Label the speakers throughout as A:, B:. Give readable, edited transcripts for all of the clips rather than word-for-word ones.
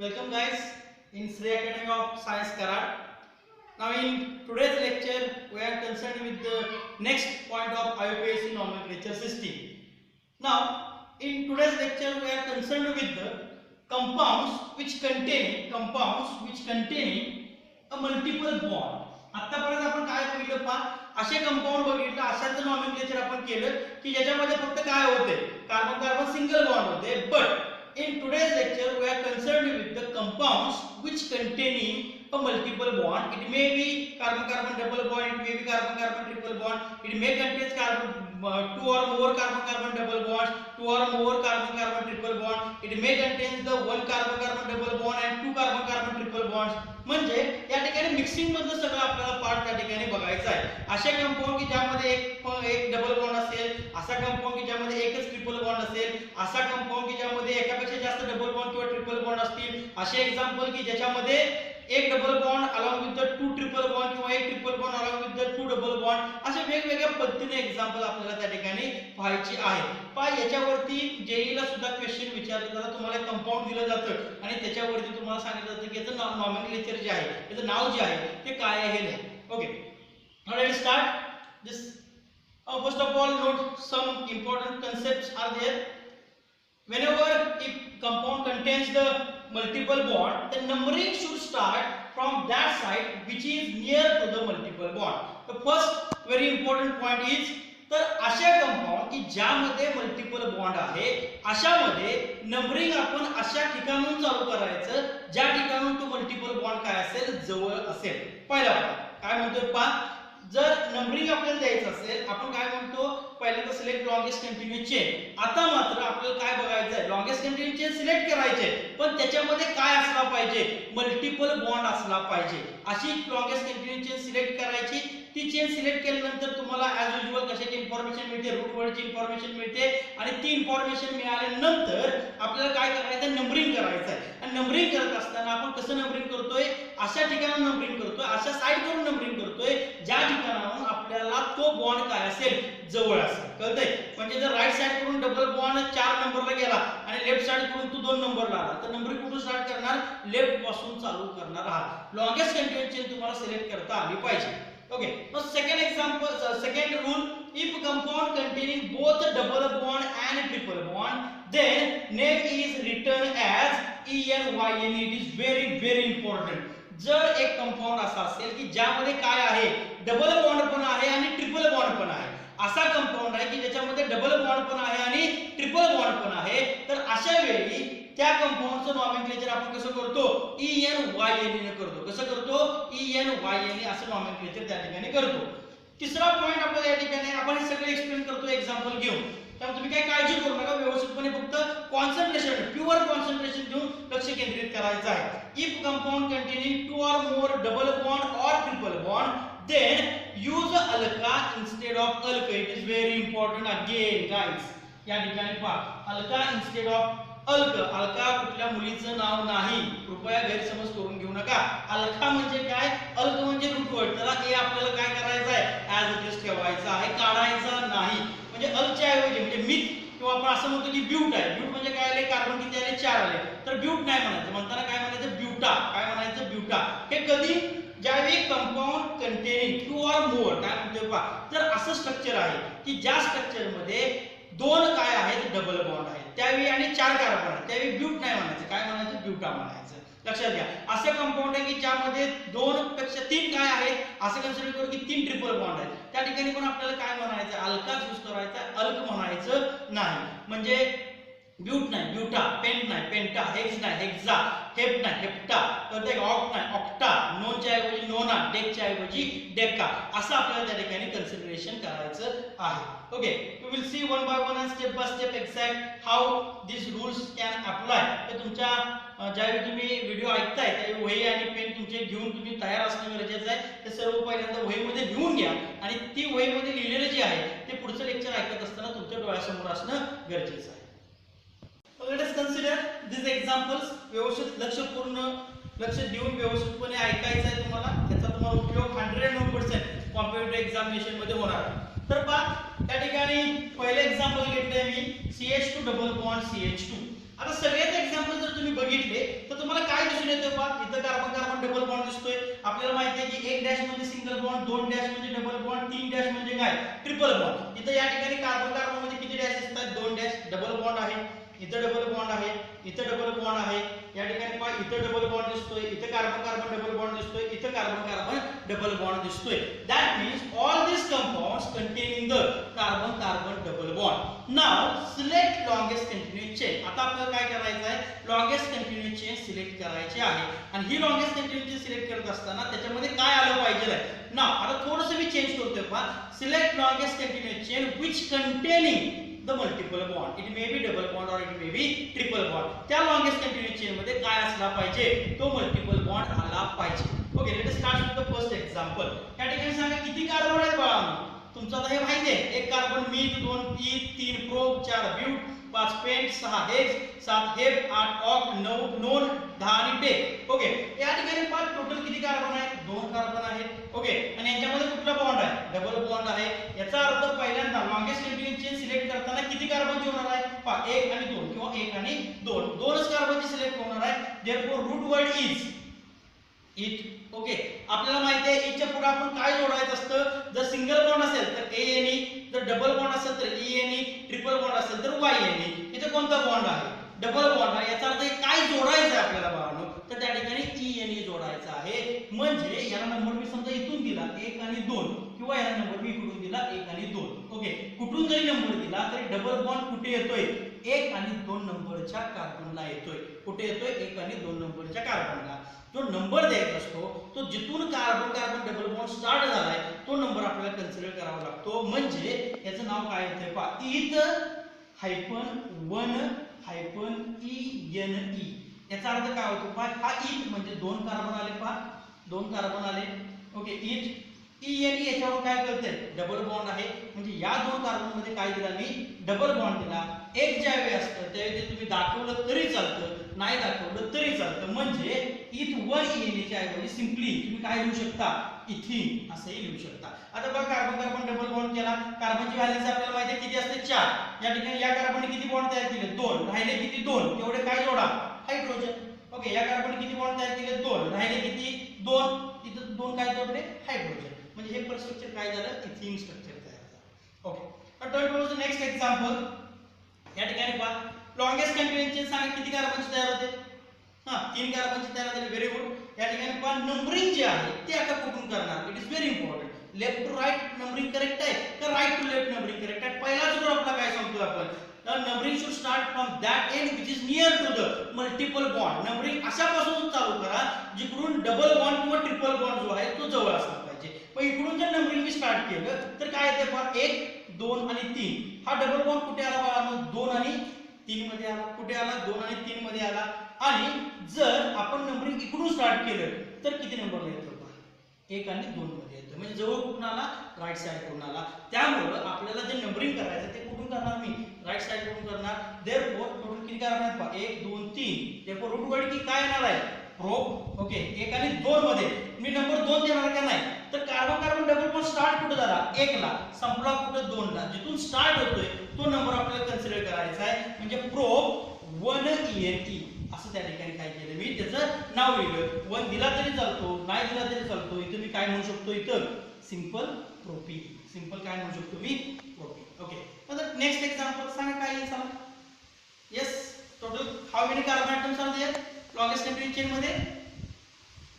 A: Welcome guys in Sri Academy of Science Karad. Now in today's lecture we are concerned with the next point of IUPAC nomenclature system. Now in today's lecture we are concerned with the compounds which contain a multiple bond. आतापर्यंत आपण काय बघितलं पहा असे compound बघितलं अशाच nomenclature आपण केलं की ज्याच्यामध्ये फक्त काय होते कार्बन कार्बन सिंगल बॉन्ड होते but in today's lecture we are concerned with the compounds which containing a multiple bond. It may be carbon carbon double bond, it may be carbon carbon triple bond, it may contain two or more carbon carbon double bonds, two or more carbon carbon triple bond, it may contain the one carbon carbon double bond and two carbon carbon triple bonds. म्हणजे या ठिकाणी mixing मधलं सगळं आपल्याला part त्या ठिकाणी बघायचं आहे. असे कंपाऊंड की ज्यामध्ये एक डबल बॉन्ड असेल, असा कंपाऊंड की ज्यामध्ये एकच ट्रिपल बॉन्ड असेल, असा कंपाऊंड की ज्यामध्ये एकापेक्षा जास्त डबल बॉन्ड किंवा ट्रिपल बॉन्ड असतील, असे एक्झाम्पल की ज्याच्यामध्ये एक double bond along with the two triple bond किंवा एक triple bond along with the two double bond असे वेगवेगळ्या पद्धतीने एक्झाम्पल आपल्याला त्या ठिकाणी पाहायची आहे. पण याच्यावरती जेईला सुद्धा क्वेश्चन विचारलं जातं, तुम्हाला कंपाऊंड दिलं जातं आणि त्याच्यावरती तुम्हाला सांगितलं जातं की याचं नॉमेनक्लेचर जे आहे याचं नाव जे आहे ते काय आहे हे लिहा. Okay, now let's start this. First of all, note some important concepts are there. Whenever if compound contains the multiple bond, the numbering should start from that side which is near to the multiple bond. The first very important point is तर अशा compound की ज्यामध्ये multiple bond आहे अशामध्ये numbering आपण अशा ठिकाणून चालू करायचं ज्या ठिकाणून तो मल्टिपल बॉन्ड काय असेल जवळ असेल. पहिला काय म्हणतोय पहा, जर नंबरिंग आपल्याला द्यायचं असेल आपण काय म्हणतो पहिल्यांदा सिलेक्ट लॉंगेस्ट कंटिन्यूअस चेन. आता मात्र आपल्याला काय बघायचं आहे, लॉंगेस्ट कंटिन्यूअस चेन सिलेक्ट करायचे पण त्याच्यामध्ये काय असला पाहिजे, मल्टिपल बॉन्ड असला पाहिजे. अशी लॉंगेस्ट कंटिन्यूअस चेन सिलेक्ट करायची. ती चेन सिलेक्ट केल्यानंतर तुम्हाला ॲज युजुअल कशाची इन्फॉर्मेशन मिळते, रूट वर्डची इन्फॉर्मेशन मिळते आणि ती इन्फॉर्मेशन मिळाल्यानंतर आपल्याला काय करायचं, नंबरिंग करायचं आहे. आणि नंबरिंग करत असताना आपण कसं नंबरिंग करतोय, अशा ठिकाणी नंबरिंग करतोय, अशा साइड करून नंबरिंग करतोय ज्या ठिकाणाहून आपल्याला तो बॉन्ड काय असेल जवळ असेल. कळतंय? म्हणजे जर राईट साइड करून डबल बॉन्ड 4 नंबरला गेला आणि लेफ्ट साइड करून तो 2 नंबरला आला तर नंबरिंग कुठून स्टार्ट करणार, लेफ्ट पासून चालू करणार आहात. लॉंगेस्ट कंटिन्यूअस चेन तुम्हाला सिलेक्ट करता आली पाहिजे. Okay, now second example, second rule, if compound containing both double bond and triple bond, then name is written as ENYN. It is very important. जर एक कंपाऊंड असा असेल की ज्यामध्ये काय आहे, डबल बॉन्ड पण आहे आणि ट्रिपल बॉन्ड पण आहे, असा कंपाऊंड आहे की ज्याच्यामध्ये डबल बॉन्ड पण आहे आणि ट्रिपल बॉन्ड पण आहे, तर अशा वेळी त्या कंपाऊंडचं नॉमेनक्लेचर आपण कसं करतो, ENYN ने करतो. कसं करतो, ENYN असं नॉमेनक्लेचर त्या ठिकाणी करतो. तिसरा पॉइंट आपल्याला या ठिकाणी आपण हे सगळे एक्सप्लेन करतो एक्झाम्पल घेऊन. त्यामुळे तुम्ही काही काळजी करू नका, व्यवस्थितपणे फक्त कॉन्सन्ट्रेशन, प्युअर कॉन्सन्ट्रेशन देऊन लक्ष केंद्रित करायचं आहे. इफ कंपाऊंड कंटेनिंग टू और मोर डबल बॉन्ड और triple bond then use alka instead of alka. It is very important again guys. या ठिकाणी पहा, alka instead of alka. alka कुठल्या मुलीचं नाव नाही, कृपया गैरसमज करून घेऊ नका. alka म्हणजे काय, alk म्हणजे रूट वर्ड. त्याला ए आपल्याला काय करायचं आहे, ऍज इट इज ठेवायचं आहे, काढायचा नाही. म्हणजे अल्कच्या ऐवजी म्हणजे मिथ किंवा आपण असं म्हणतो की ब्यूट आहे. ब्यूट म्हणजे काय आले, कार्बन किती आले, 4 आले, तर ब्यूट नाही म्हणायचं. म्हणताना काय म्हणायचं, ब्यूटा. काय म्हणायचं, ब्यूटा. हे कधी, ज्यावेळी कंपाऊंड कंटेनिंग टू और मोर, काय म्हणतोय पहा, तर असं स्ट्रक्चर आहे की ज्या स्ट्रक्चर मध्ये 2 काय आहेत, डबल बॉन्ड आहेत त्यावेळी आणि 4 कार्बन आहेत, त्यावेळी ब्यूट नाही म्हणायचं, काय म्हणायचं, ब्यूटा म्हणायचं. लक्षात घ्या, असं कंपाऊंड आहे की ज्यामध्ये 2 पेक्षा 3 काय आहेत, असं कन्सिडर करू की 3 ट्रिपल बॉन्ड आहेत, त्या ठिकाणी पण आपल्याला काय म्हणायचं, अल्काच यूज करायचा, अल्क म्हणायचं नाही. म्हणजे ब्यूट नाही, ब्यूटा, पेंट नाही, पेंटा, हेक्स नाही, हेक्सा, हेप नाही, हेप्टा, कळतंय का, ऑक्ट नाही, ऑक्टा, नोनच्या ऐवजी नोना, डेकच्या ऐवजी डेका, असं आपल्याला त्या ठिकाणी कन्सिडरेशन करायचं आहे. Okay, we will see one by one and step by step exact how this rules can apply. तर तुमच्या ज्यावेळी तुम्ही व्हिडिओ ऐकताय त्यावेळी वही आणि पेन तुमचे घेऊन तुम्ही तयार असणं गरजेचं आहे. ते सर्व पहिल्यांदा वहीमध्ये लिहून घ्या आणि ती वहीमध्ये लिहिलेलं जे आहे ते पुढचं लेक्चर ऐकत असताना तुमच्या डोळ्यासमोर असणं गरजेचं आहे. Let us consider these examples. व्यवस्थित लक्ष देऊन व्यवस्थितपणे ऐकायचं आहे तुम्हाला. त्याचा तुम्हाला उपयोग 100% कॉम्पिटिटिव्ह एक्झामिनेशन मध्ये होणार. तर पहा, त्या ठिकाणी पहिले एक्झाम्पल घेतलंय मी, CH2 डबल बॉन्ड CH2. आता सगळेच एक्झाम्पल जर तुम्ही बघितले तर तुम्हाला काय एक डॅश म्हणजे सिंगल बॉन्ड, दोन डॅश म्हणजे डबल बॉन्ड, तीन डॅश म्हणजे काय ट्रिपल बॉन्ड. इथं या ठिकाणी कार्बन कार्बन मध्ये किती डॅश दिसतात? दोन डॅश. डबल बॉन्ड आहे, इथं डबल बॉन्ड आहे, इथं डबल बॉन्ड आहे, या ठिकाणी पहा इथं डबल बॉन्ड दिसतोय, इथं कार्बन कार्बन डबल बॉन्ड दिसतोय, इथं कार्बन कार्बन डबल बॉन्ड दिसतोय. That means all these compounds containing the carbon carbon double bond. Now select longest continuous chain. आता आपल्याला काय करायचं आहे? longest continuous chain सिलेक्ट करायची आहे. आणि ही longest continuous chain सिलेक्ट करत असताना त्याच्यामध्ये काय आलं पाहिजे आहे? ना आता थोडंसं मी चेंज करतोय पहा. select longest continuous chain which containing the multiple bond. It may be double bond or it may be triple bond. त्या longest continuous chain मध्ये काय असला पाहिजे? तो multiple bond आला पाहिजे. Okay, let us start with the first example. या ठिकाणी सांगा किती कार्बन आहेत बाळांनो? तुमचं आता हे माहिती आहे. एक कार्बन मीथ, दोन ईथ, तीन प्रोप, चार ब्यूट, पाच पेंट, सहा हेक्स, सात हेप, आठ ऑक, नऊ नोन, 10 आणि डे. ओके, या ठिकाणी पाच टोटल किती कार्बन आहेत? दोन कार्बन आहेत. ओके, आणि यांच्यामध्ये कुठला बॉन्ड आहे? डबल बॉन्ड आहे. याचा अर्थ पहिल्यांदा लॉंगेस्ट कंटिन्यूअस चेन सिलेक्ट करताना किती कार्बनची होणार आहे? पहा, एक आणि दोन किंवा एक आणि दोन, दोनच कार्बनची सिलेक्ट होणार आहे. देयरफॉर रूट वर्ड इज इथ. ओके, आपल्याला माहिती आहे इथच्या पुढे आपण काय जोडायचं असतं? जर सिंगल बॉन्ड असेल तर ए एन ई, जर डबल बॉन्ड असेल तर E N E, triple bond असेल तर वाय एन ई. इथे कोणता बॉन्ड आहे? डबल बॉन्ड आहे. याचा अर्थ काय जोडायचं आहे आपल्याला बाळांनो? तर त्या ठिकाणी ई एन ई जोडायचं आहे. म्हणजे याला नंबर मी समजा इथून दिला 1 आणि 2 किंवा याला नंबर मी इकडून दिला 1 आणि 2. ओके, कुठून जरी नंबर दिला तरी डबल बॉन्ड कुठे येतोय? 1 आणि 2 नंबरच्या कार्बनला येतोय. कुठे येतोय? 1 आणि 2 नंबरच्या कार्बनला. जो नंबर द्यायचा असतो तो जिथून carbon carbon double bond start झालाय तो नंबर आपल्याला कन्सिडर करावा लागतो. म्हणजे याचं नाव काय येतंय पहा, इथ hyphen 1 hyphen E N E. याचा अर्थ काय होतो पहा, हा इथ म्हणजे दोन कार्बन आले पहा, दोन कार्बन आले. ओके, इथ ई एन ई याच्यावर काय करते? डबल बॉन्ड आहे. म्हणजे या दोन कार्बन मध्ये काय दिला मी? डबल बॉन्ड दिला. एक ज्यावेळी असतं त्यावेळी ते तुम्ही दाखवलं तरी चालतं, नाही दाखवलं तरी चालतं. म्हणजे इथ 1 ई एन ई च्या ऐवजी सिंपली तुम्ही काय लिहू शकता? इथिन असंही लिहू शकता. आता बघा, कार्बन कार्बन डबल बॉन्ड केला. कार्बनची व्हॅलेन्सी आपल्याला माहिती आहे किती असते? 4. या ठिकाणी या कार्बनने किती बॉन्ड तयार केले? 2. राहिले किती? 2. तेवढे काय जोडा? हायड्रोजन. ओके, या कार्बनने किती बॉन्ड तयार केले? 2. राहिले किती? 2. इथं 2 काय जोडले? हायड्रोजन. म्हणजे हे स्ट्रक्चर काय झालं? इथिन स्ट्रक्चर तयार झालं. ओके, आता turn towards the next example. या ठिकाणी पहा, लॉंगेस्ट कंटिन्यूअस चेन सांगा किती कार्बनची तयार होते? 3 कार्बनची तयार झाली. Very good. या ठिकाणी पहा, नंबरिंग जे आहे ते आता कुठून करणार? It is very important. Left to right numbering correct आहे का right to left numbering correct आहे? पहिलाच रूल आपला काय सांगतो आपण? Numbering should start from that end which is near to the multiple bond. Numbering अशापासून चालू करा जिकडून डबल बॉन्ड किंवा ट्रिपल बॉन्ड जो आहे तो जवळ असला पाहिजे. मग इकडून जर नंबरिंग मी स्टार्ट केलं तर काय येते पहा, 1 2 आणि 3. हा डबल बॉन्ड कुठे आला बाळा? 2 आणि 3 मध्ये आला. कुठे आला? 2 आणि 3 मध्ये आला. आणि जर आपण नंबरिंग इकडून स्टार्ट केलं तर किती नंबरला येतो? 1 आणि 2 मध्ये येतो. म्हणजे जवळ कुठून आला? राईट साइड कडून आला. त्यामुळे आपल्याला जे नंबरिंग करायचं ते कुठून करणार? मी राईट साइड कडून करणार. देयरफॉर टोटल किती कार्बन आहेत पहा? 1 2 3. देयरफॉर रूट वर्ड की काय येणार आहे? प्रोप. ओके, 1 आणि 2 मध्ये मी नंबर 2 देणार का नाही? तर carbon carbon double bond start कुठे झाला? 1 ला. संपला कुठे? 2 ला. जिथून स्टार्ट होतोय तो नंबर आपल्याला कन्सिडर करायचा आहे. म्हणजे प्रोप 1 ई एन ई असं त्या ठिकाणी काय केलं? मी त्याचं नाव लिहिलं. 1 दिला तरी चालतो, नाही दिला तरी चालतो. इथं मी काय म्हणू शकतो? इथं सिंपल प्रोपी. सिंपल काय म्हणू शकतो मी? प्रोपी. ओके, आता नेक्स्ट एक्झाम्पल सांगा काय येईल? सांगा. Yes, total how many carbon atoms are there longest continuous chain मध्ये?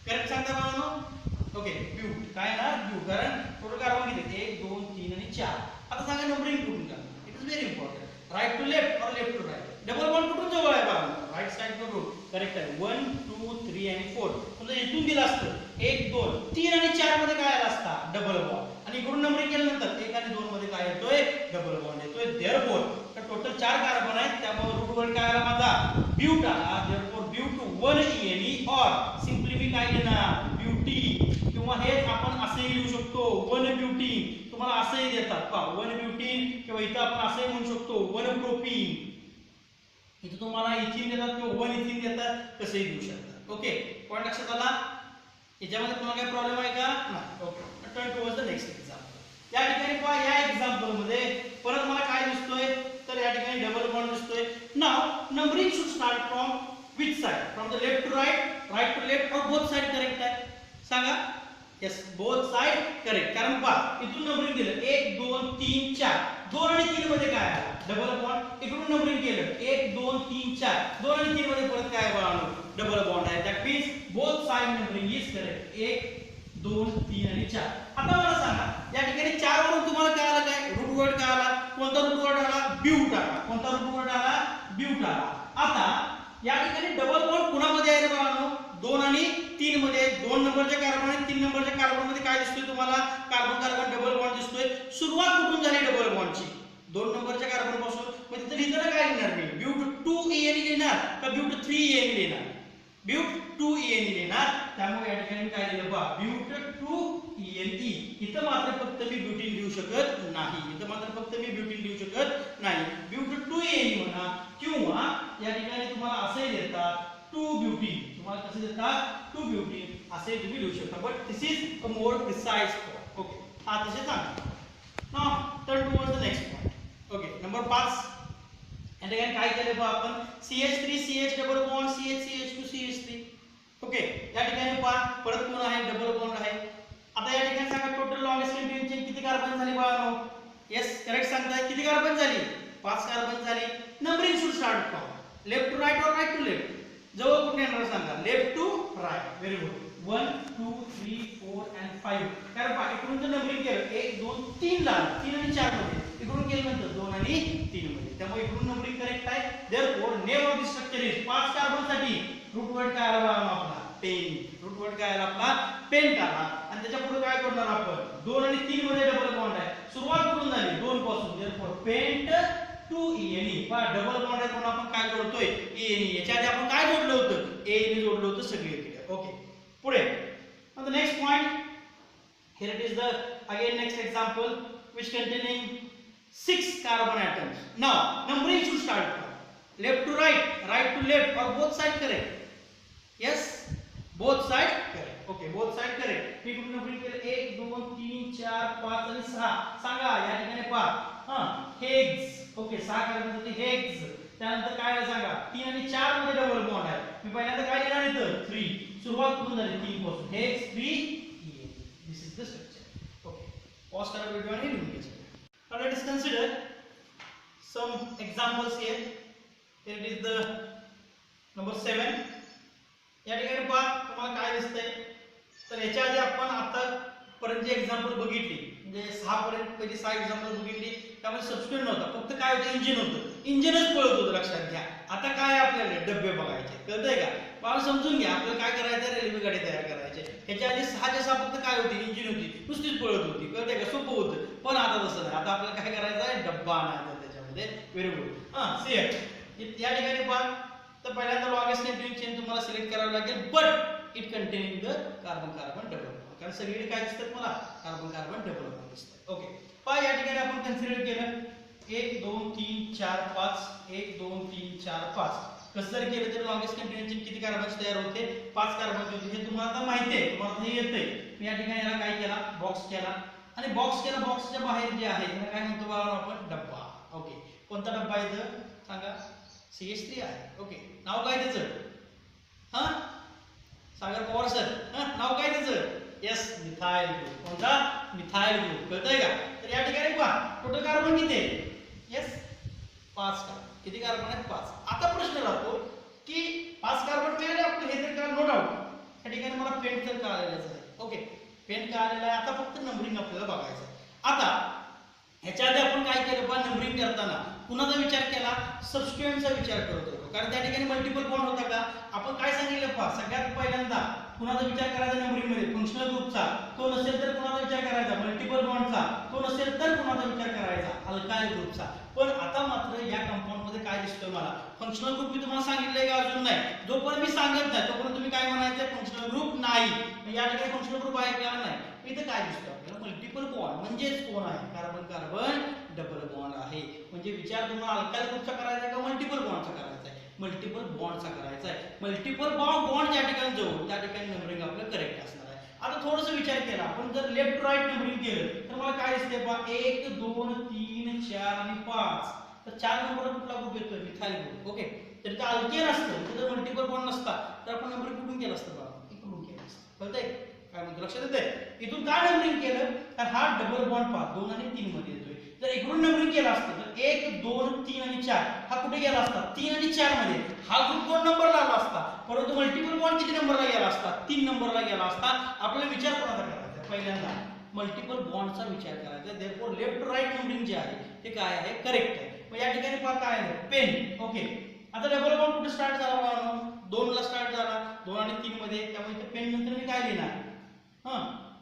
A: करेक्ट सांगता बाळांनो. Okay, but. काय ना? ब्यूट. कारण टोटल कार्बन किती? 1 2 3 आणि 4. आता सांगा नंबरिंग कुठून करणार? It is very important. Right to left और left to right. Double bond कुठून जवळ आहे बाळांनो? राईट साइड कडून. करेक्ट आहे. 1 2 3 आणि 4. समजा इथून दिला असतं 1 2 3 आणि 4 मध्ये काय आला असता? Double bond. आणि इकडून नंबरिंग केल्यानंतर 1 आणि 2 मध्ये काय येतोय? डबल बॉन्ड येतोय. देयरफॉर तर टोटल 4 कार्बन आहेत. त्यामुळे रूट वर्ड काय आला माझा? ब्यूट आला. Therefore but 1 E N E और सिंपली मी काय घेणार? ब्यूटी. किंवा हे आपण असेही लिहू शकतो 1 ब्यूटीन. तुम्हाला असंही देतात पहा 1 ब्यूटीन किंवा इथं आपण असंही म्हणू शकतो 1 प्रोपीन. इथे तुम्हाला इथिन देतात किंवा 1 इथिन देतात, कसंही देऊ शकतात. ओके, पॉईंट लक्षात आला? याच्यामध्ये तुम्हाला काय प्रॉब्लेम आहे का? नाही. Okay, turn towards the next example. या ठिकाणी पहा, या एक्झाम्पल मध्ये परत मला काय दिसतोय? तर या ठिकाणी डबल बॉन्ड दिसतोय. Now numbering should start from which side? From the left to right, right to left और बोथ साइड करेक्ट आहे? सांगा. Yes both side correct. कारण पहा इथून नंबरिंग दिलं 1 2 3 4. 2 आणि 3 मध्ये काय आला डबल बॉन्ड. इकडून नंबरिंग केलं 1 2 3 4. 2 आणि 3 मध्ये परत काय बाळांनो डबल बॉन्ड आहे. That means both side numbering is correct. 1 2 3 आणि 4. आता मला सांगा या ठिकाणी 4 वरून तुम्हाला काय आला काय रूट वर्ड काय आला. कोणता रूट वर्ड आला ब्यूट आला. कोणता रूट वर्ड आला ब्यूट आला. आता या ठिकाणी डबल बॉन्ड कुणामध्ये आहे बाळांनो 2 आणि 3 मध्ये. 2 नंबरच्या कार्बन आणि 3 नंबरच्या कार्बन मध्ये काय दिसतोय तुम्हाला कार्बन कार्बन डबल बॉन्ड दिसतोय. सुरुवात कुठून झाली डबल बॉन्डची 2 नंबरच्या कार्बन पासून. मग तिथे लिहिताना काय लिहिणार मी ब्यूट 2 EN लिहिणार का ब्यूट 3 EN लिहिणार. ब्यूट 2 EN लिहिणार. त्यामुळे या ठिकाणी काय लिहिलं पहा ब्यूट 2 ENE. इथं मात्र फक्त मी ब्यूटीन लिहू शकत नाही. इथं मात्र फक्त मी ब्यूटीन लिहू शकत नाही. ब्यूट 2 ENE म्हणा किंवा या ठिकाणी तुम्हाला असे देतात 2 ब्यूटीन. तुम्हाला कसे देतात 2 ब्यूटीन असे तुम्ही लिहू शकता. But this is a more precise point. Okay हा तसे सांगा. Now turn towards the next point. Okay number 5 या ठिकाणी काय केलं बघा आपण CH3 CH double bond CH CH2 CH3. Okay या ठिकाणी पहा परत कोण आहे डबल बॉन्ड आहे. आता या ठिकाणी सांगा टोटल लॉन्गेस्ट कंटिन्यूअस चेन किती कार्बन झाली बाळांनो. यस करेक्ट सांगताय किती कार्बन झाली 5 कार्बन झाली. Numbering should start from left to right और राइट टू लेफ्ट. जवळ कुठे येणार सांगा left to right. Very good. 1 2 3 4 and 5. कारण पहा इकडून जर नंबरिंग केलं 1 2 3 ला 3 आणि 4 मध्ये. इकडून केलं नंतर 2 आणि 3 मध्ये. त्यामुळे इकडून नंबरिंग करेक्ट आहे. Therefore name of the structure is 5 carbon साठी रूट वर्ड काय आला आपला पेन. रूट वर्ड काय आला आपला पेंट आला. आणि त्याच्या पुढे काय करणार आपण 2 आणि 3 मध्ये डबल बॉन्ड आहे. सुरुवात कुठून झाली 2 पासून. Therefore pent 2 ENE. पहा डबल बॉन्ड आहे म्हणून आपण काय जोडतोय ENE. याच्या आधी आपण काय जोडलं होतं ANE जोडलं होतं सगळीकडे. ओके पुढे now the next point here it is the again next example which containing 6 carbon atoms. Now numbering should start from left to right, right to left or both side correct. Yes both side correct. Okay both side correct. मी कुठे numbering केलं 1 2 3 4 5 आणि 6. सांगा या ठिकाणी पहा हेग्स. Okay 6 carbon साठी हेग्स. त्यानंतर काय आहे सांगा 3 आणि 4 मध्ये डबल बॉन्ड आहे. मी पहिल्यांदा काय लिहिणार इथं 3. सुरुवात कुठून झाली 3 पासून hex 3 EN. This is the structure. Okay pause करा व्हिडिओ आणि लिहून घ्या. Now let us consider some examples here. Here it is the number 7. या ठिकाणी पहा तुम्हाला काय दिसतंय. तर याच्या आधी आपण आता पर्यंत जे एक्झाम्पल बघितली म्हणजे 6 पर्यंत पहिली 6 एक्झाम्पल बघितली त्यामध्ये सबस्टिट्यूट नव्हता. फक्त काय होतं इंजिन होतं. इंजिनच पळत होतं लक्षात घ्या. आता काय आपल्याला डब्बे बघायचे कळतंय का. बाळ समजून घ्या आपल्याला काय करायचं रेल्वे गाडी तयार करायची. ह्याच्या आधी 6 फक्त काय होती इंजिन होती नुसतीच पळत होती कळतंय का. सोपं होतं. पण आता तसं नाही. आता आपल्याला काय करायचं आहे डब्बा आणायचा त्याच्यामध्ये. Very good. सेम या ठिकाणी पहा तर पहिल्यांदा लॉंगेस्ट कंटिन्यूअस चेन तुम्हाला सिलेक्ट करावं लागेल but it containing the carbon carbon double bond. कारण सगळीकडे काय दिसतात मला कार्बन कार्बन डबल बॉन्ड दिसतात. ओके पहा या ठिकाणी आपण कन्सिडर केलं 1 2 3 4 5 1 2 3 4 5. कसं जर केलं तर लॉंगेस्ट कंटिन्यूअस चेन किती कार्बन तयार होते 5 कार्बन होते. हे तुम्हाला आता माहिती आहे. तुम्हाला हे येतंय. मी या ठिकाणी याला काय केला बॉक्स केला आणि बॉक्स केला. बॉक्सच्या बाहेर जे आहे त्याला काय म्हणतो बाबा आपण डब्बा. ओके कोणता डब्बा आहे इथं सांगा CH3 आहे. ओके नाव काय त्याचं सागर पवार सर. नाव काय त्याचं यस मिथाइल ग्रुप. कोणता मिथाइल ग्रुप कळतंय का. तर या ठिकाणी पहा टोटल कार्बन किती आहे यस 5 कार्बन. किती कार्बन आहेत 5. आता प्रश्न राहतो की 5 कार्बन मिळाले आपलं हे तर काय नो डाऊट. या ठिकाणी मला पेंट तर कळालेलंच आहे. ओके पेंट कळालेलं आहे. आता फक्त नंबरिंग आपल्याला बघायचं आहे. आता ह्याच्या आधी आपण काय केलं बा नंबरिंग करताना कुणाचा विचार केला सबस्टिट्यूएंटचा विचार करत होतो. कारण त्या ठिकाणी मल्टिपल बॉन्ड होता का. आपण काय सांगितलं पहा सगळ्यात पहिल्यांदा कुणाचा विचार करायचा नंबरिंग मध्ये फंक्शनल ग्रुपचा. तो नसेल तर कुणाचा विचार करायचा मल्टिपल बॉन्डचा. तो नसेल तर कुणाचा विचार करायचा अल्काइल ग्रुपचा. पण आता मात्र या कंपाऊंड मध्ये काय दिसतोय मला फंक्शनल ग्रुप मी तुम्हाला सांगितलंय का अजून नाही. जोपर्यंत मी सांगत नाही तोपर्यंत तुम्ही काय म्हणायचं फंक्शनल ग्रुप नाही. या ठिकाणी फंक्शनल ग्रुप आहे का नाही. इथं काय दिसतं आपल्याला मल्टिपल बॉन्ड म्हणजेच कोण आहे कार्बन कार्बन डबल बॉन्ड आहे. म्हणजे विचार तुम्हाला अल्काइल ग्रुपचा करायचा का मल्टिपल बॉन्डचा करायचा आहे मल्टिपल बॉन्डचा करायचा आहे. मल्टिपल बॉन्ड ज्या ठिकाणी जाऊ त्या ठिकाणी नंबरिंग आपलं करेक्ट असणार आहे. आता थोडंसं विचार केला आपण जर लेफ्ट टू राईट नंबरिंग केलं तर मला काय दिसते पहा 1 2 3 4 आणि 5. तर 4 नंबर कुठला ग्रुप येतोय मिथाइल ग्रुप. ओके तर ते अल्केन असतं तर मल्टिपल बॉन्ड नसता तर आपण नंबरिंग कुठून केलं असतं बघा इकडून केलं असतं कळतंय. काय म्हणतो लक्षात येते? इथून काय नंबरिंग केलं तर हा डबल बॉन्ड पहा 2 आणि 3 मध्ये येतोय. जर इकडून नंबरिंग केलं असतं तर 1 2 3 आणि 4 हा कुठे गेला असता? 3 आणि 4 मध्ये. हा ग्रुप 2 नंबरला आला असता, परंतु मल्टिपल बॉन्ड किती नंबरला गेला असता? 3 नंबरला गेला असता. आपल्याला विचार कोणाचा करायचा? पहिल्यांदा मल्टिपल बॉन्डचा विचार करायचा. Therefore left to right numbering जे आहे ते काय आहे? करेक्ट आहे. मग या ठिकाणी पहा काय आहे? पेन. ओके, आता डबल बॉन्ड कुठे स्टार्ट झाला बघा? 2 ला स्टार्ट झाला, 2 आणि 3 मध्ये. त्यामुळे इथे पेन नंतर मी काय लिहिणार?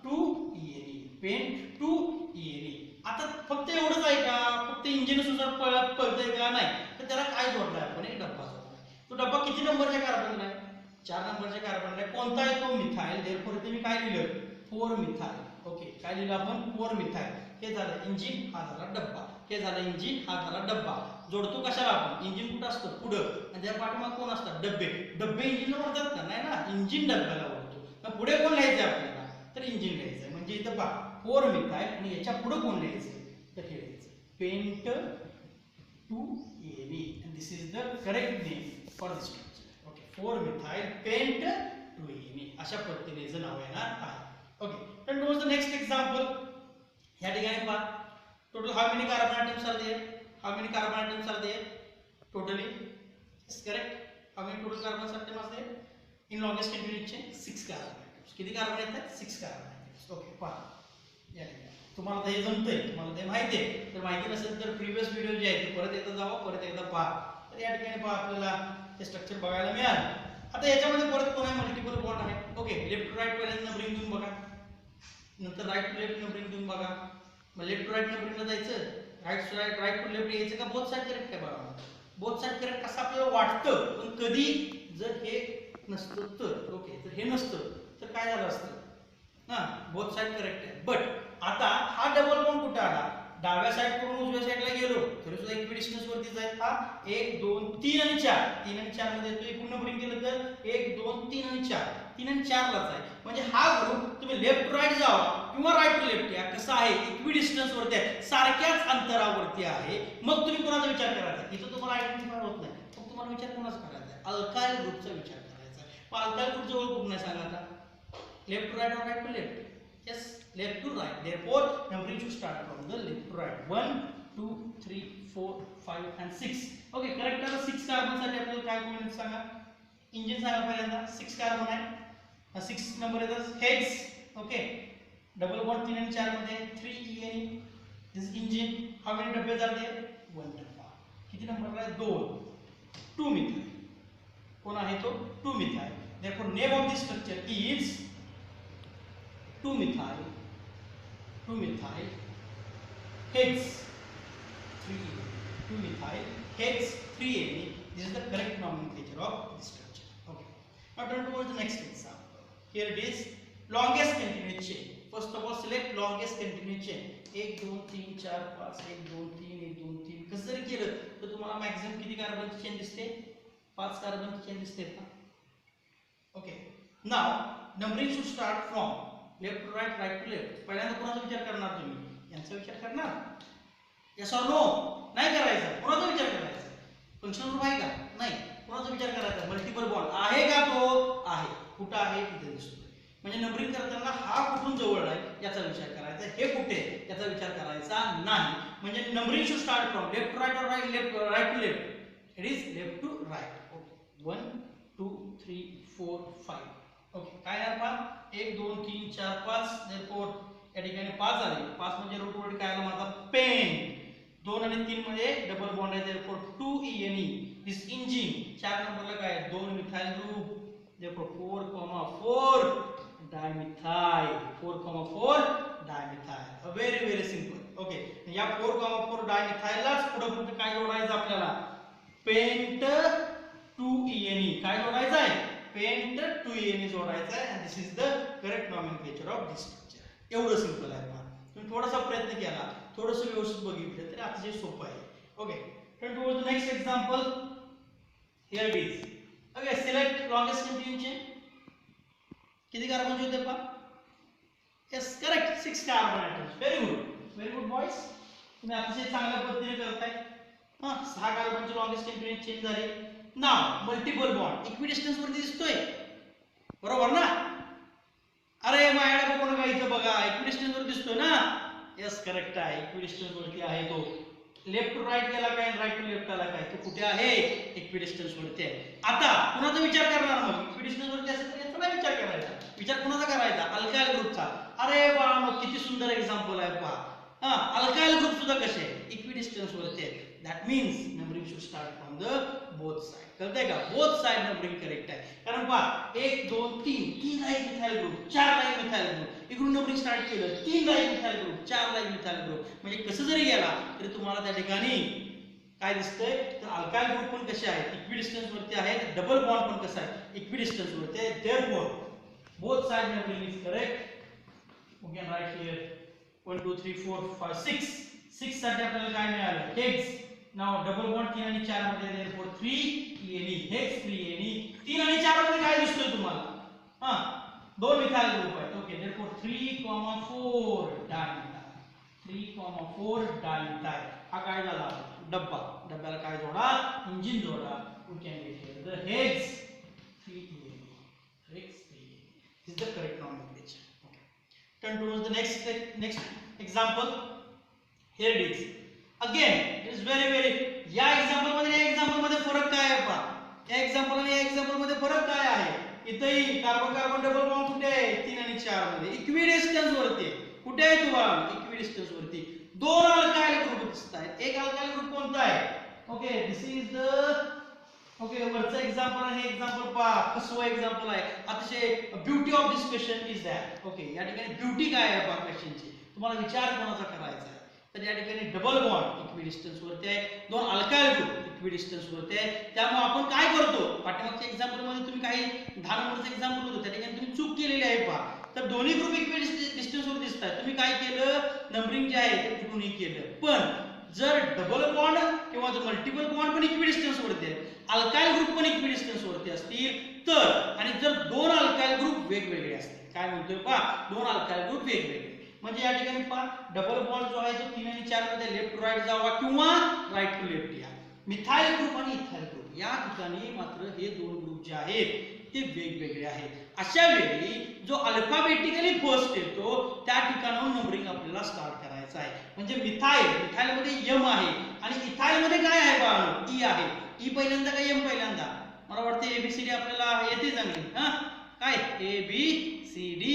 A: Two E N E, pent two E N E. आता फक्त एवढंच आहे का? फक्त इंजिन सुद्धा पळतंय का? नाही. तर त्याला काय जोडलाय आपण? एक डब्बा जोडलाय. तो डब्बा किती नंबरच्या कार्बनला आहे? 4 नंबरच्या कार्बनला आहे. कोणता आहे तो? मिथाइल. देअरफॉर इथे मी काय लिहिलं? 4 मिथाइल. ओके, काय लिहिलं आपण? 4 मिथाइल. हे झालं इंजिन, हा झाला डब्बा. हे झालं इंजिन, हा झाला डब्बा. जोडतो कशाला आपण? इंजिन कुठं असतं? पुढं. आणि त्या पाठीमाग कोण असतात? डब्बे. डब्बे इंजिनला ओढतात का? नाही ना, इंजिन डब्याला ओढतो. मग पुढे कोण लिहायचं आपल्याला? तर इंजिन लिहायचं. म्हणजे इथं पहा 4 मिथाइल आणि याच्या पुढे कोण लिहायचं? तर हे लिहायचं pent two E N E. and this is the correct name for this structure. okay, 4 methyl pent two E N E अशा पद्धतीने याचं नाव येणार आहे. Okay, then towards the next example. या ठिकाणी पहा total how many carbon atoms are there? How many carbon atoms are there totally? Is correct? How many total carbon atoms are there in longest continuous chain? 6 carbon atoms. किती carbon येतात? 6 carbon atoms. Okay, पहा या ठिकाणी तुम्हाला हे जमतंय, तुम्हाला ते माहिती आहे. तर माहिती नसेल तर प्रिव्हियस व्हिडिओ जे आहे ते परत एकदा जावा, परत एकदा पहा. तर या ठिकाणी पहा आपल्याला ते स्ट्रक्चर बघायला मिळालं. आता याच्यामध्ये परत कोण आहे? मल्टिपल बॉन्ड आहे. ओके, लेफ्ट टू राईट पहिल्यांदा नंबरिंग देऊन बघा, नंतर राईट टू लेफ्ट नंबरिंग देऊन बघा. मग लेफ्ट टू राईट नंबरिंगला जायचं, राईट टू लेफ्ट यायचं का? बोथ साइड करेक्ट आहे बघा. बोथ साइड करेक्ट असं आपल्याला वाटतं, पण कधी जर हे नसतं तर, ओके, तर हे नसतं तर काय झालं असतं? बोथ साइड करेक्ट आहे. बट आता हा डबल बॉन्ड कुठे आला? डाव्या साइड कडून उजव्या साइडला गेलो तरी सुद्धा इक्विडिस्टन्स वरतीच आहे. हा 1 2 3 आणि 4, 3 आणि 4 मध्ये येतो. एकूण नंबरिंग केलं तर 1 2 3 आणि 4, 3 आणि 4 लाच आहे. म्हणजे हा ग्रुप तुम्ही लेफ्ट टू राईट जावा किंवा राईट टू लेफ्ट या, कसं आहे? इक्विडिस्टन्स वरती आहे, सारख्याच अंतरावरती आहे. मग तुम्ही कोणाचा विचार करायचा? इथं तुम्हाला आयडेंटिफाय होत नाही, मग तुम्हाला विचार कोणाचा करायचा आहे? अल्काइल ग्रुपचा विचार करायचा. मग अल्काइल ग्रुप जवळ कुठं नाही सांगा आता? लेफ्ट टू राईट और right to left? yes, left to right. Therefore numbering should start from the left to right. 1 2 3 4 5 and 6. okay, correct आहे. 6 कार्बन साठी आपल्याला काय कोऑर्डिनेट सांगा? इंजिन सांगा पहिल्यांदा. 6 कार्बन आहे, 6 नंबर येतात हेक्स. ओके, डबल बॉन्ड 3 आणि 4 मध्ये 3 ईएनई. दिस इंजिन. हाऊ मेनी डब्बे आर देयर? 1 डब्बा. किती नंबरला आहे? 2. 2 मिथाइल. कोण आहे तो? 2 methyl. therefore name of this structure is 2 methyl hex 3 2 methyl hex 3ane. This is the correct nomenclature of this structure. okay, now turn towards the next example. Here it is longest continuous chain. first of all select longest continuous chain. 1 2 3 4 5 1 2 3 1 2 3. कसं जरी केलं तर तुम्हाला maximum किती कार्बनची chain दिसते? 5 कार्बनची chain दिसते का? Okay, now numbering should start from left to right, right to left. पहिल्यांदा कोणाचा विचार करणार तुम्ही? यांचा विचार करणार? यस और नो? नाही करायचा. कोणाचा विचार करायचा? फंक्शनल ग्रुप आहे का? नाही. कोणाचा विचार करायचा? मल्टिपल बॉन्ड आहे का? तो आहे. कुठं आहे? तिथे दिसतोय. म्हणजे नंबरिंग करताना हा कुठून जवळ आहे याचा विचार करायचा. हे कुठे याचा विचार करायचा नाही. म्हणजे numbering should start from left to right और right to left. It is left to right. Okay, 1 2 3 4 5. Okay, काय आहे पहा? 1 2 3 4 5. therefore या ठिकाणी 5 आले. 5 म्हणजे रूट वर्ड काय आला माझा? पेन. 2 आणि 3 मध्ये डबल बॉन्ड आहे. therefore 2 ईएनई. दिस इंजिन. 4 नंबरला काय आहे? 2 methyl group. therefore 4,4 dimethyl. 4,4 dimethyl. Very very simple. Okay, या 4,4 डायमिथाइललाच पुढे पुढे काय जोडायचं आपल्याला? पेंट 2 ईएनई. काय जोडायचं आहे? पेंट 2 ईएनई जोडायचा आहे. and this is the correct nomenclature of this structure. एवढं सिंपल आहे. तुम्ही थोडासा प्रयत्न केला, थोडंसं व्यवस्थित बघितलं तरी अतिशय सोपं आहे. Okay, turn towards the next example. here it is. okay, select longest continuous chain. किती कार्बन होते पहा? yes, correct, 6 carbon atoms. very good boys. तुम्ही अतिशय चांगल्या पद्धतीने करताय. 6 कार्बनची लॉंगेस्ट कंटिन्यूअस चेन झाली. नाव मल्टिपल बॉन्ड इक्विडिस्टन्स वरती दिसतोय, बरोबर ना? अरे अरे माझ्याकडे बघू नका इथं बघा इक्विडिस्टन्स वर दिसतोय ना यस करेक्ट आहे इक्विडिस्टन्स वरती आहे तो लेफ्ट टू राईट गेला काय राईट टू लेफ्ट आला काय तो कुठे आहे इक्विडिस्टन्स वरती आहे आता कुणाचा विचार करणार मग इक्विडिस्टन्स वरती असेल तर याचा नाही विचार करायचा विचार कुणाचा करायचा अल्काइल ग्रुपचा अरे बाळांनो किती सुंदर एक्झाम्पल आहे पहा अल्काइल ग्रुप सुद्धा कसे इक्विडिस्टन्स वरती आहे that means numbering should start from the both side कळतंय का बोथ साइड नंबरिंग करेक्ट आहे कारण पहा 1 2 3 तीन आहे मिथाइल ग्रुप 4 आहे मिथाइल ग्रुप इकडून नंबरिंग स्टार्ट केलं 3 आहे मिथाइल ग्रुप 4 आहे मिथाइल ग्रुप म्हणजे कसं जरी गेला तरी तुम्हाला त्या ठिकाणी काय दिसतंय तर अल्काइल ग्रुप पण कसे आहेत इक्विडिस्टन्स वरती आहेत डबल बॉन्ड पण कसं आहे इक्विडिस्टन्स वरती आहे therefore both side numbering is correct we can write here 1 2 3 4 5 6 6 साठी आपल्याला काय मिळालं हेक्स नाउ डबल बॉन्ड 3 आणि 4 मध्ये देयरफॉर 3 ene हेक्स 3 ene 3 आणि 4 मध्ये काय दिसतोय तुम्हाला दोन मिथाइल ग्रुप आहेत ओके देयरफॉर 3,4 डायमिथाइल 3,4 डायमिथाइल हा काय झाला डब्बा डब्याला काय जोडा इंजिन जोडा we can get here the hex 3 ene hex 3 ene this is the correct nomenclature okay turn towards the next example here it is again it is very या example मध्ये या एक्झाम्पल मध्ये फरक काय आहे पहा या एक्झाम्पल आणि या एक्झाम्पल मध्ये फरक काय आहे इथेही कार्बन कार्बन डबल बॉन्ड कुठे आहे 3 आणि 4 मध्ये इक्विडिस्टन्स वरती कुठे आहे तुम्हाला इक्विडिस्टन्स वरती दोन अल्काइल ग्रुप दिसत आहेत एक अल्काइल ग्रुप कोणता आहे okay this is the okay वरचं एक्झाम्पल आणि हे एक्झाम्पल पहा कसं एक्झाम्पल आहे अतिशय beauty of this question is that okay या ठिकाणी ब्युटी काय आहे पहा क्वेश्चनची तुम्हाला विचार कोणाचा करायचा आहे तर या ठिकाणी डबल बॉन्ड इक्विडिस्टन्स वरती आहे दोन अल्काइल ग्रुप इक्विडिस्टन्स वरती आहे त्यामुळे आपण काय करतो पाठीमागच्या एक्झाम्पल मध्ये तुम्ही काही 10 नंबरचं एक्झाम्पल होतं त्या ठिकाणी तुम्ही चूक केलेली आहे पहा तर दोन्ही ग्रुप इक्विडिस्टन्स वर दिसतात तुम्ही काय केलं नंबरिंग जे आहे ते कुठूनही केलं पण जर डबल बॉन्ड किंवा जर मल्टिपल बॉन्ड पण इक्विडिस्टन्स वरती आहे अल्काइल ग्रुप पण इक्विडिस्टन्स वरती असतील तर आणि जर दोन अल्काइल ग्रुप वेगवेगळे असतील काय म्हणतोय पहा दोन अल्काइल ग्रुप वेगवेगळे म्हणजे या ठिकाणी पहा डबल बॉन्ड जो आहे तो 3 आणि 4 मध्ये लेफ्ट टू राईट जावा किंवा राईट टू लेफ्ट या मिथाइल ग्रुप आणि इथाइल ग्रुप या ठिकाणी मात्र हे दोन ग्रुप जे आहेत ते वेगवेगळे आहेत अशा वेळी जो अल्फाबेटिकली फर्स्ट येतो त्या ठिकाणाहून नंबरिंग आपल्याला स्टार्ट करायचं आहे म्हणजे मिथाइल मध्ये m आहे आणि इथाइल मध्ये काय आहे बाळांनो e आहे e पहिल्यांदा का m पहिल्यांदा मला वाटतं ABCD आपल्याला येते चांगली काय ABCD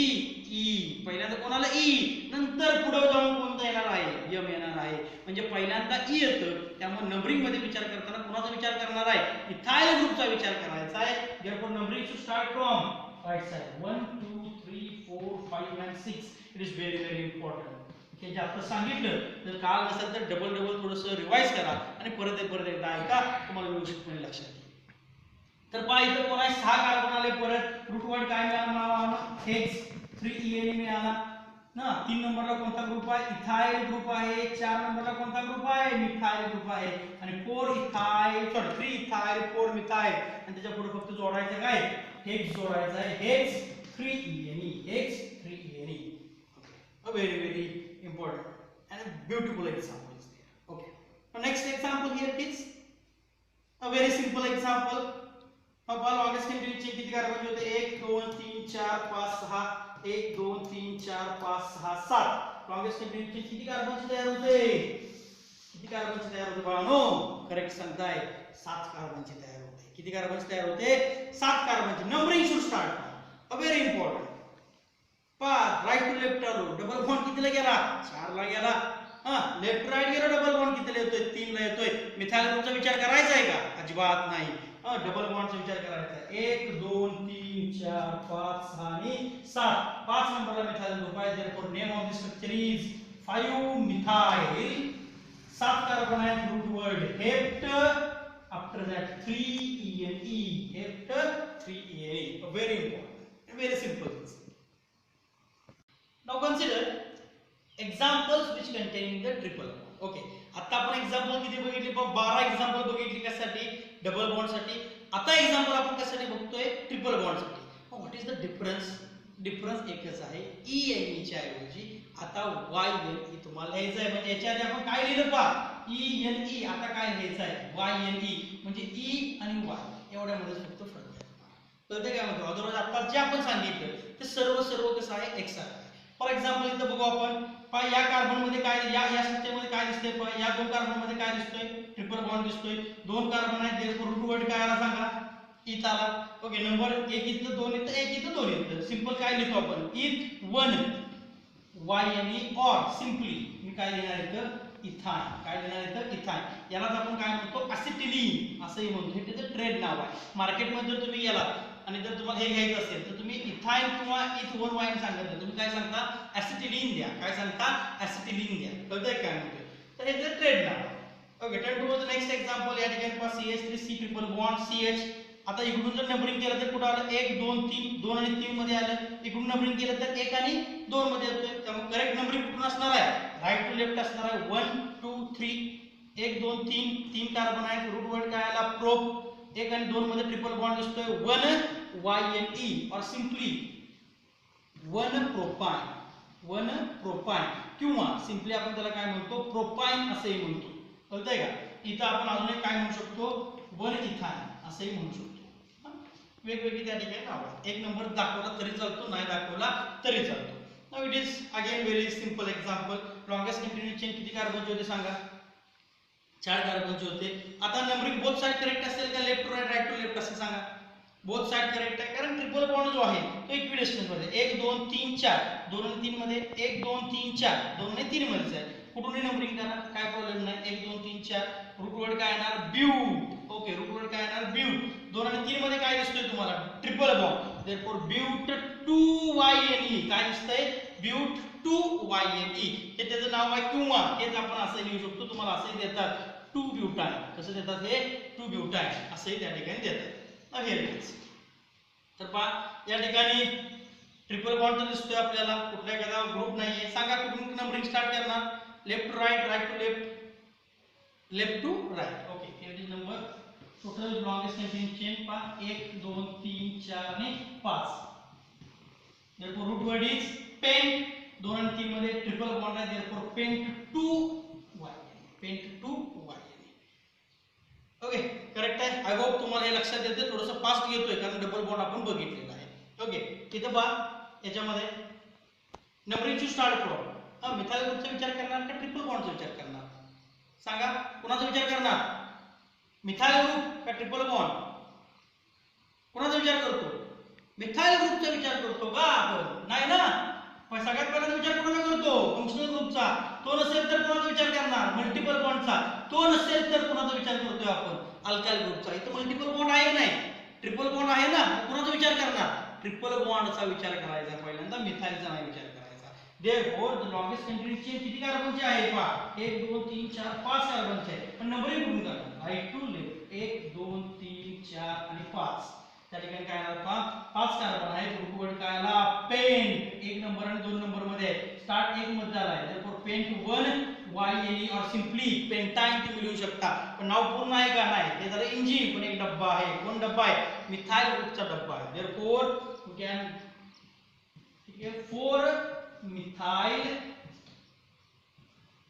A: E पहिल्यांदा कोणाला E नंतर पुढे जाऊन कोणता येणार आहे M येणार आहे म्हणजे पहिल्यांदा E येतं त्यामुळे नंबरिंग मध्ये विचार करताना कोणाचा विचार करणार आहे इथाइल ग्रुपचा विचार करायचा आहे therefore numbering should start from right side 1 2 3 4 5 and 6 it is very important हे जे आपण सांगितलं तर काल नसेल तर डबल थोडंसं रिवाइज करा आणि परत एकदा ऐका तुम्हाला व्यवस्थितपणे लक्षात येईल तर पहा इथं कोणा 6 कार्बन आले परत रूट वर्ड काय मिळाला मला हेक्स 3 ene मिळाला ना 3 नंबरला कोणता ग्रुप आहे इथाइल ग्रुप आहे 4 नंबरला कोणता ग्रुप आहे मिथाइल ग्रुप आहे आणि 3 इथाइल 4 मिथाइल आणि त्याच्या पुढे फक्त जोडायचं काय हेक्स जोडायचं आहे hex 3 ene hex 3 ene a very important and a beautiful example is there okay now next example here is a very simple example अब लॉन्गेस्ट कंटिन्यूचे किती कार्बन होते 1 2 3 4 5 6 1 2 3 4 5 6 7 लॉन्गेस्ट कंटिन्यूचे किती कार्बन तयार होते बाळांनो करेक्ट सांगताय 7 कार्बन तयार होते किती कार्बन तयार होते 7 carbon numbering should start a very important पा राइट टू लेफ्ट आलो डबल बॉन्ड कितीला गेला 4 ला गेला लेफ्ट राइट गेला डबल बॉन्ड कितीला येतोय 3 ला येतोय मिथाइल ग्रुपचा विचार करायचा आहे का अजिबात नाही डबल बॉन्डचा विचार करायचा 1 2 3 4 5 6 आणि 7 5 नंबरला मिथाइल ग्रुप आहे therefore name of the structure is 5 methyl 7 carbon आहे root word hept after that 3 ene hept 3 ene very important and very simple now consider examples which contain the triple bond okay आता आपण example किती बघितले 12 example बघितली कशासाठी double bond साठी आता example आपण कशासाठी बघतोय ट्रिपल बॉन्ड साठी व्हॉट इज द डिफरन्स एकच आहे ene च्या ऐवजी आता yne तुम्हाला लिहायचं आहे म्हणजे याच्या आधी आपण काय लिहिलं पहा ene आता काय लिहायचं आहे yne म्हणजे e आणि y एवढ्यामध्ये फक्त फरक आहे तर ते काय म्हणतो अदरवाइज आता जे आपण सांगितलं ते सर्व सर्व कसं आहे एकसारखं आहे. फॉर एक्झाम्पल इथं बघू आपण पहा या कार्बन मध्ये काय या स्ट्रक्चरमध्ये काय दिसतंय पहा या दोन कार्बन मध्ये काय दिसतोय ट्रिपल बॉन्ड दिसतोय दोन कार्बन आहेत देअरफॉर रूट वर्ड काय आला सांगा इथ आला ओके नंबर एक इथं दोन इथं एक इथं दोन इथं सिंपल काय लिहितो आपण इथ वन YNE और सिंपली मी काय लिहिणार इथं इथाइन काय लिहिणार इथं इथाइन यालाच आपण काय म्हणतो असिटिलीन असंही म्हणतो हे त्याचं ट्रेड नाव आहे मार्केटमध्ये जर तुम्ही याला आणि जर तुम्हाला हे घ्यायचं असेल तर तुम्ही इथाइन किंवा इथ वन वाईन सांगत तुम्ही काय सांगता ऍसिटिलीन द्या काय सांगता ऍसिटिलीन द्या कळतंय काय म्हणतोय तर हे त्याचं ट्रेड नाव आहे okay turn to the next example या ठिकाणी पहा CH3C ट्रिपल बॉन्ड CH आता इकडून जर नंबरिंग केलं तर कुठं आलं 1 2 3 2 आणि 3 मध्ये आलं इकडून नंबरिंग केलं तर 1 आणि 2 मध्ये येतोय त्यामुळे करेक्ट नंबरिंग कुठून असणार आहे राईट टू लेफ्ट असणार आहे 1 2 3 1 2 3 3 कार्बन आहेत रूट वर्ड काय आला प्रोप 1 आणि 2 मध्ये ट्रिपल बॉन्ड दिसतोय 1 YNE और सिंपली 1 प्रोपाइन किंवा सिंपली आपण त्याला काय म्हणतो प्रोपाइन असेही म्हणतो कळतंय का इथं आपण अजून एक काय म्हणू शकतो 1 इथाइन असेही म्हणू शकतो वेगवेगळी त्या ठिकाणी नाव आहेत एक नंबर दाखवला तरी चालतो नाही दाखवला तरी चालतो now it is again very simple example longest continuous chain किती कार्बनचे होते सांगा 4 कार्बनचे होते आता नंबरिंग बोथ साइड करेक्ट असेल का left to right right to left असेल सांगा बोथ साइड करेक्ट आहे कारण ट्रिपल बॉन्ड जो आहे तो इक्विडिस्टन्स मध्ये 1 2 3 4 2 आणि 3 मध्ये 1 2 3 4 2 आणि 3 मध्येच आहे कुठूनही नंबरिंग करा काय प्रॉब्लेम नाही 1 2 3 4 रूट वर्ड काय येणार ब्यूट ओके रूट वर्ड काय येणार ब्यूट 2 आणि 3 मध्ये काय दिसतोय तुम्हाला ट्रिपल बॉन्ड देयरफॉर ब्यूट 2YNE काय दिसतंय ब्यूट 2YNE हे त्याचं नाव आहे किंवा हेच आपण असं लिहू शकतो तुम्हाला असंही देतात 2 ब्यूटाइन कसं देतात हे 2 ब्यूटाइन असंही त्या ठिकाणी देतात तर पहा या ठिकाणी ट्रिपल बॉन्ड तर दिसतोय आपल्याला कुठल्या एखादा ग्रुप नाहीये सांगा कुठून नंबरिंग स्टार्ट करणार left to right right to left left to right okay it is number total longest continuous chain पहा 1 2 3 4 आणि 5 therefore root word is pent 2 आणि 3 मध्ये ट्रिपल बॉन्ड आहे therefore pent 2 YNE okay correct आहे I hope तुम्हाला हे लक्षात येते थोडंसं फास्ट घेतोय कारण डबल बॉन्ड आपण बघितलेला आहे ओके तिथं पहा याच्यामध्ये numbering to start from methyl ग्रुपचा विचार करणार का ट्रिपल बॉन्डचा विचार करणार सांगा कोणाचा विचार करणार मिथाइल ग्रुप का ट्रिपल बॉन्ड कोणाचा विचार करतो मिथाइल ग्रुपचा विचार करतो का आपण नाही ना पण सगळ्यात पहिला विचार कोणाचा करतो फंक्शनल ग्रुपचा तो नसेल तर कोणाचा विचार करणार मल्टिपल बॉन्डचा तो नसेल तर कोणाचा विचार करतोय आपण अल्काइल ग्रुपचा इथं मल्टिपल बॉन्ड आहे नाही ट्रिपल बॉन्ड आहे ना कोणाचा विचार करणार ट्रिपल बॉन्डचा विचार करायचा पहिल्यांदा मिथाइलचा नाही विचार करायचा therefore the longest continuous chain किती कार्बनचे आहे पहा 1 2 3 4 5 कार्बनचे आहे पण नंबरिंग कुठून करणार राइट टू लेफ्ट 1 2 3 4 आणि 5 त्या ठिकाणी काय आला पहा 5 कार्बन आहे रूट वर्ड काय आला पेंट 1 नंबर आणि 2 नंबर मध्ये स्टार्ट 1 मध्ये आला आहे देयरफॉर पेंट 1 YNE और सिंपली पेंटाइन तुम्ही लिहू शकता पण नाव पूर्ण आहे का नाही ते झालं इंजिन पण एक डब्बा आहे कोण डब्बा आहे मिथाइल ग्रुपचा डब्बा आहे देयरफॉर वी कॅन ठीक आहे 4 methyl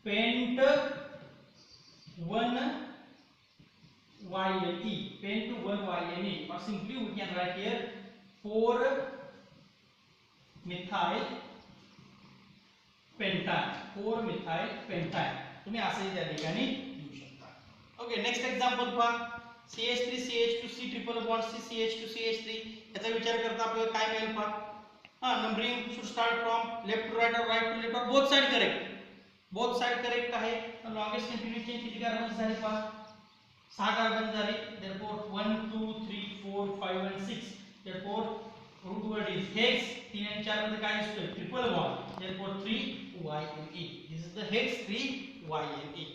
A: pent 1 YNE pent 1 YNE or simply we can write here 4 methyl pentane 4 methyl pentane तुम्ही असंही त्या ठिकाणी लिहू शकता ओके नेक्स्ट एक्झाम्पल पहा CH3 CH2C triple bond CH2 CH3 याचा विचार करता आपल्याला काय मिळेल पहा numbering should start from left to right और राइट टू लेफ्ट और बोथ साइड करेक्ट आहे लॉंगेस्ट कंटिन्यूअस चेन किती कार्बन झाले पहा 6 कार्बन झाले देयरफॉर 1 2 3 4 5 आणि 6 therefore root word is hex 3 आणि 4 मध्ये काय दिसतोय triple bond therefore 3YNE this is the hex 3YNE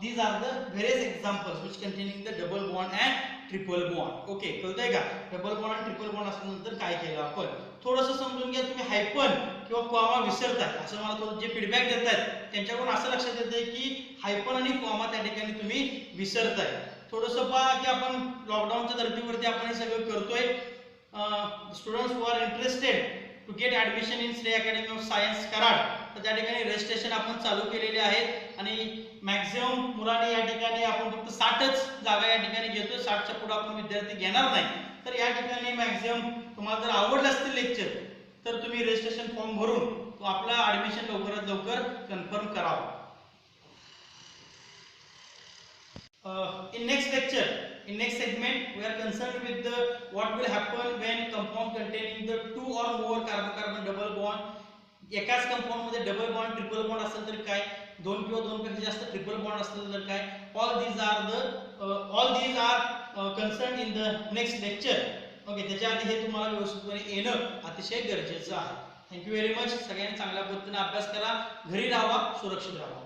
A: these are the various examples which containing the double bond and triple bond okay कळतंय का डबल बॉन्ड आणि triple bond असल्यानंतर काय केलं आपण थोडंसं समजून घ्या तुम्ही हायफन किंवा कॉमा विसरताय असं मला थोडं जे फीडबॅक देतायत त्यांच्याकडून असं लक्षात येतंय की हायफन आणि कॉमा त्या ठिकाणी तुम्ही विसरताय थोडंसं पहा की आपण लॉकडाऊनच्या धर्तीवरती आपण हे सगळं करतोय students who are interested to get admission in Shrey academy of science Karad तर त्या ठिकाणी रजिस्ट्रेशन आपण चालू केलेले आहेत आणि मॅक्झिमम मुलांनी या ठिकाणी आपण फक्त 60च जागा या ठिकाणी घेतोय 60च्या पुढे आपण विद्यार्थी घेणार नाही तर या ठिकाणी मॅक्झिमम तुम्हाला जर आवडलं असतील लेक्चर तर तुम्ही रजिस्ट्रेशन फॉर्म भरून तो आपला ऍडमिशन लवकरात लवकर कन्फर्म करावा. In next segment, we are concerned with what will happen when compound containing the two or more carbon double bond. एकाच कंपाऊंड मध्ये डबल बॉन्ड ट्रिपल बॉन्ड असेल तर काय, दोन किंवा दोन पेक्षा जास्त ट्रिपल बॉन्ड असेल तर काय, all these are concern in the next lecture. Okay, त्याच्या आधी हे तुम्हाला व्यवस्थितपणे येणं अतिशय गरजेचं आहे. Thank you very much. सगळ्यांनी चांगल्या पद्धतीने अभ्यास करा, घरी राहा, सुरक्षित राहा.